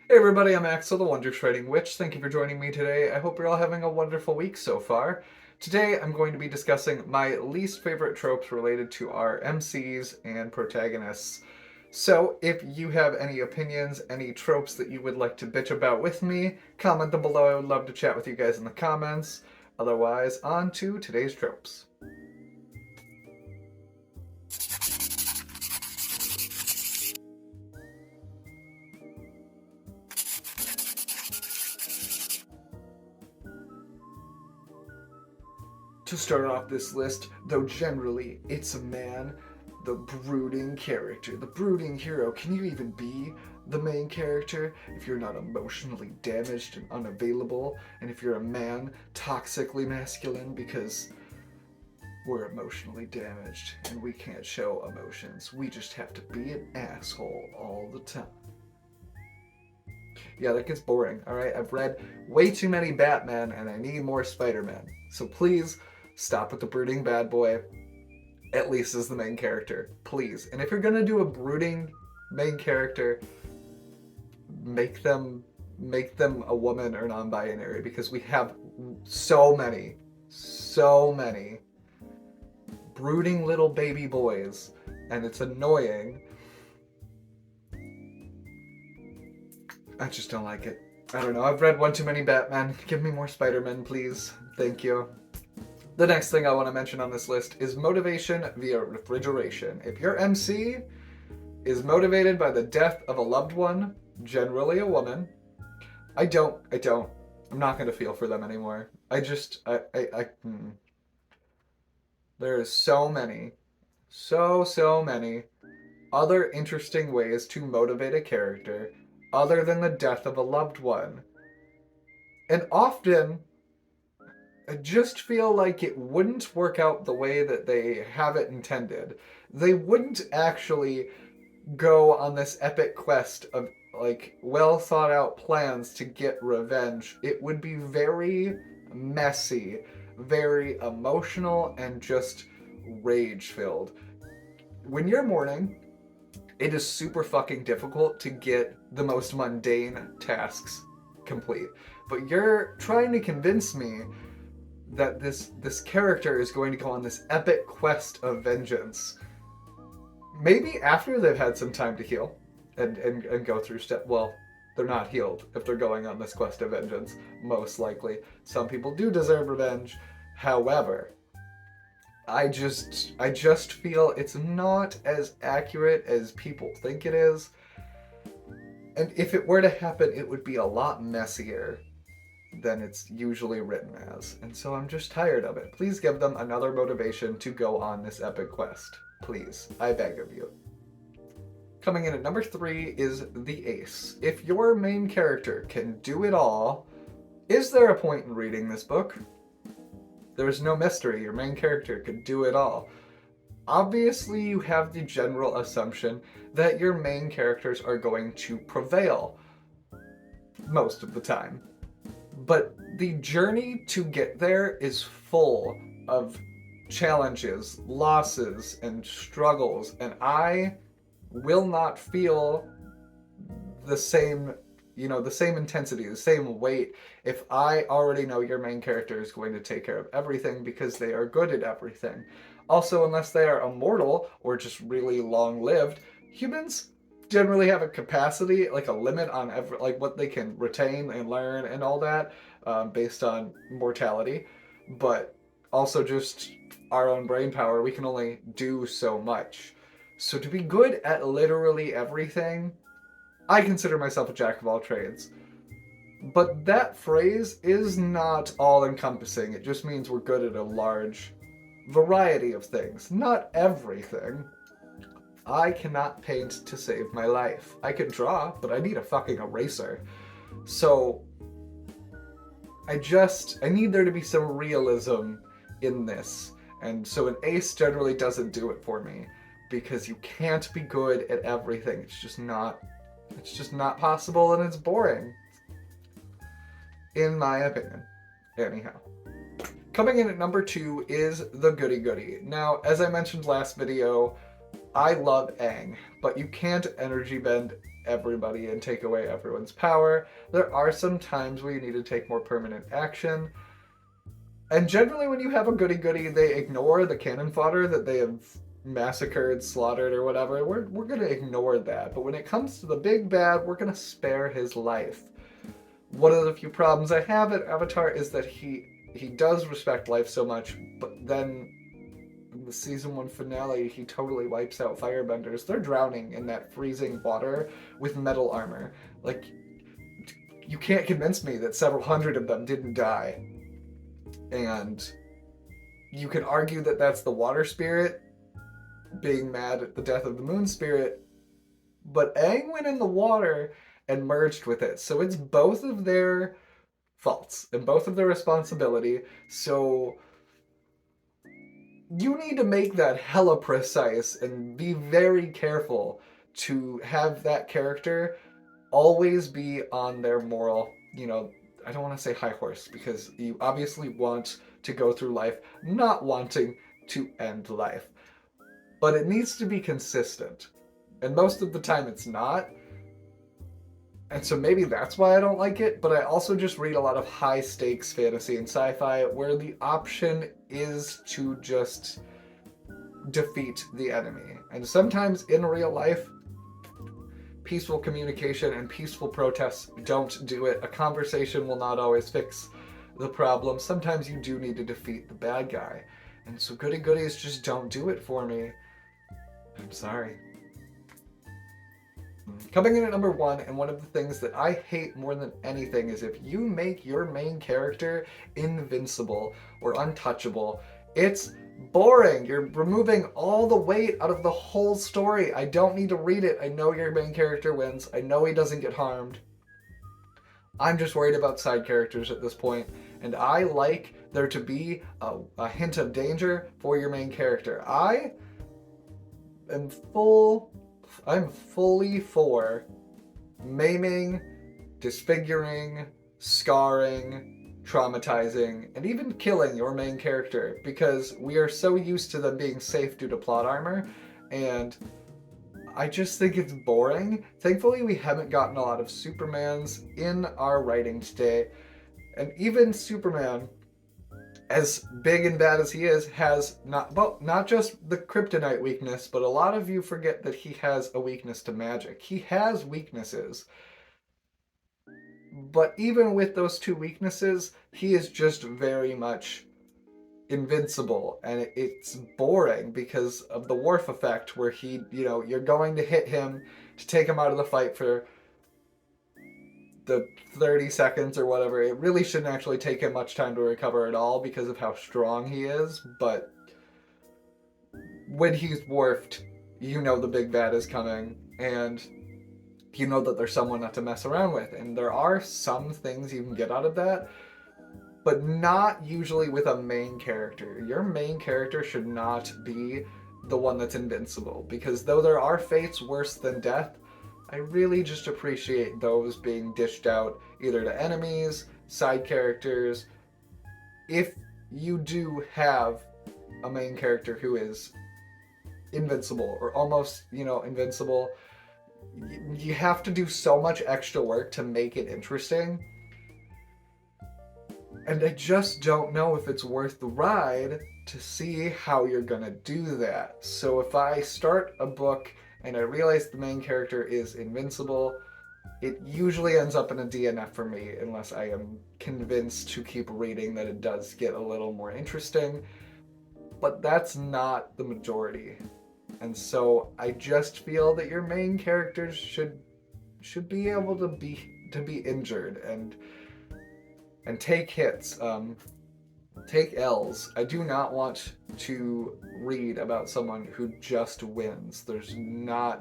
Hey everybody, I'm Axel, the Wonder Shredding Witch. Thank you for joining me today. I hope you're all having a wonderful week so far. Today I'm going to be discussing my least favorite tropes related to our MCs and protagonists. So, if you have any opinions, any tropes that you would like to bitch about with me, comment them below. I would love to chat with you guys in the comments. Otherwise, on to today's tropes. To start off this list, though generally it's a man, the brooding character, the brooding hero. Can you even be the main character if you're not emotionally damaged and unavailable? And if you're a man, toxically masculine because we're emotionally damaged and we can't show emotions. We just have to be an asshole all the time. Yeah, that gets boring, alright? I've read way too many Batman and I need more Spider-Man. So please stop with the brooding bad boy, at least as the main character. Please. And if you're gonna do a brooding main character, make them a woman or non-binary because we have so many brooding little baby boys and it's annoying. I just don't like it. I don't know. I've read one too many Batman. Give me more Spider-Man, please. Thank you. The next thing I want to mention on this list is motivation via refrigeration. If your MC is motivated by the death of a loved one, generally a woman, I don't. I'm not going to feel for them anymore. There's so many other interesting ways to motivate a character other than the death of a loved one. And often, I just feel like it wouldn't work out the way that they have it intended. They wouldn't actually go on this epic quest of like well thought out plans to get revenge. It would be very messy, very emotional, and just rage filled. When you're mourning, it is super fucking difficult to get the most mundane tasks complete. But you're trying to convince me that this character is going to go on this epic quest of vengeance. Maybe after they've had some time to heal and go through step. Well, they're not healed if they're going on this quest of vengeance, most likely. Some people do deserve revenge. However, I just feel it's not as accurate as people think it is. And if it were to happen, it would be a lot messier than it's usually written as. And so I'm just tired of it. Please give them another motivation to go on this epic quest. Please, I beg of you. Coming in at number 3 is the ace. If your main character can do it all, is there a point in reading this book? There's no mystery. Your main character could do it all. Obviously, you have the general assumption that your main characters are going to prevail most of the time. But the journey to get there is full of challenges, losses, and struggles, and I will not feel the same, the same intensity, the same weight if I already know your main character is going to take care of everything because they are good at everything. Also, unless they are immortal or just really long-lived, humans generally have a capacity, like a limit on like what they can retain and learn and all that, based on mortality. But also just our own brain power, we can only do so much. So to be good at literally everything, I consider myself a jack of all trades. But that phrase is not all encompassing. It just means we're good at a large variety of things, not everything. I cannot paint to save my life. I can draw, but I need a fucking eraser. So I need there to be some realism in this. And so an ace generally doesn't do it for me because you can't be good at everything. It's just not possible and it's boring. In my opinion. Anyhow. Coming in at number 2 is the goody goody. Now, as I mentioned last video, I love Aang, but you can't energy bend everybody and take away everyone's power. There are some times where you need to take more permanent action. And generally, when you have a goody-goody, they ignore the cannon fodder that they have massacred, slaughtered, or whatever. We're going to ignore that. But when it comes to the big bad, we're going to spare his life. One of the few problems I have at Avatar is that he does respect life so much, but then in the season 1 finale, he totally wipes out firebenders. They're drowning in that freezing water with metal armor. Like, you can't convince me that several hundred of them didn't die. And you can argue that that's the water spirit being mad at the death of the moon spirit, but Aang went in the water and merged with it. So it's both of their faults and both of their responsibility. So you need to make that hella precise and be very careful to have that character always be on their moral, I don't want to say high horse, because you obviously want to go through life not wanting to end life. But it needs to be consistent. And most of the time it's not. And so maybe that's why I don't like it, but I also just read a lot of high stakes fantasy and sci-fi where the option is to just defeat the enemy. And sometimes in real life, peaceful communication and peaceful protests don't do it. A conversation will not always fix the problem. Sometimes you do need to defeat the bad guy. And so goody-goodies just don't do it for me. I'm sorry. Coming in at number 1, and one of the things that I hate more than anything is if you make your main character invincible or untouchable. It's boring. You're removing all the weight out of the whole story. I don't need to read it. I know your main character wins. I know he doesn't get harmed. I'm just worried about side characters at this point, and I like there to be a hint of danger for your main character. I'm fully for maiming, disfiguring, scarring, traumatizing, and even killing your main character, because we are so used to them being safe due to plot armor, and I just think it's boring. Thankfully, we haven't gotten a lot of Supermans in our writing today, and even Superman, as big and bad as he is, has not just the kryptonite weakness, but a lot of you forget that he has a weakness to magic. He has weaknesses. But even with those two weaknesses, he is just very much invincible, and it's boring because of the Worf effect, where you're going to hit him to take him out of the fight for the 30 seconds or whatever. It really shouldn't actually take him much time to recover at all because of how strong he is, but when he's Worfed, the big bad is coming, and you know that there's someone not to mess around with. And there are some things you can get out of that, but not usually with a main character. Your main character should not be the one that's invincible, because though there are fates worse than death, I really just appreciate those being dished out either to enemies, side characters. If you do have a main character who is invincible or almost, invincible, you have to do so much extra work to make it interesting. And I just don't know if it's worth the ride to see how you're gonna do that. So if I start a book and I realize the main character is invincible, it usually ends up in a DNF for me, unless I am convinced to keep reading that it does get a little more interesting. But that's not the majority. And so I just feel that your main characters should be able to be injured and take hits, take L's. I do not want to read about someone who just wins. There's not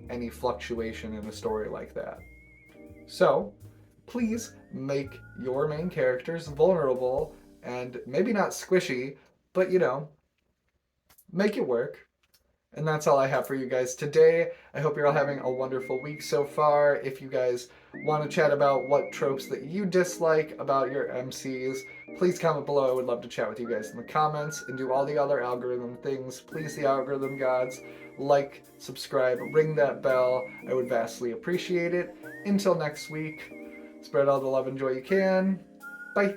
any fluctuation in a story like that. So, please make your main characters vulnerable and maybe not squishy, but make it work. And that's all I have for you guys today. I hope you're all having a wonderful week so far. If you guys want to chat about what tropes that you dislike about your MCs, please comment below. I would love to chat with you guys in the comments and do all the other algorithm things. Please, the algorithm gods, like, subscribe, ring that bell. I would vastly appreciate it. Until next week, spread all the love and joy you can. Bye.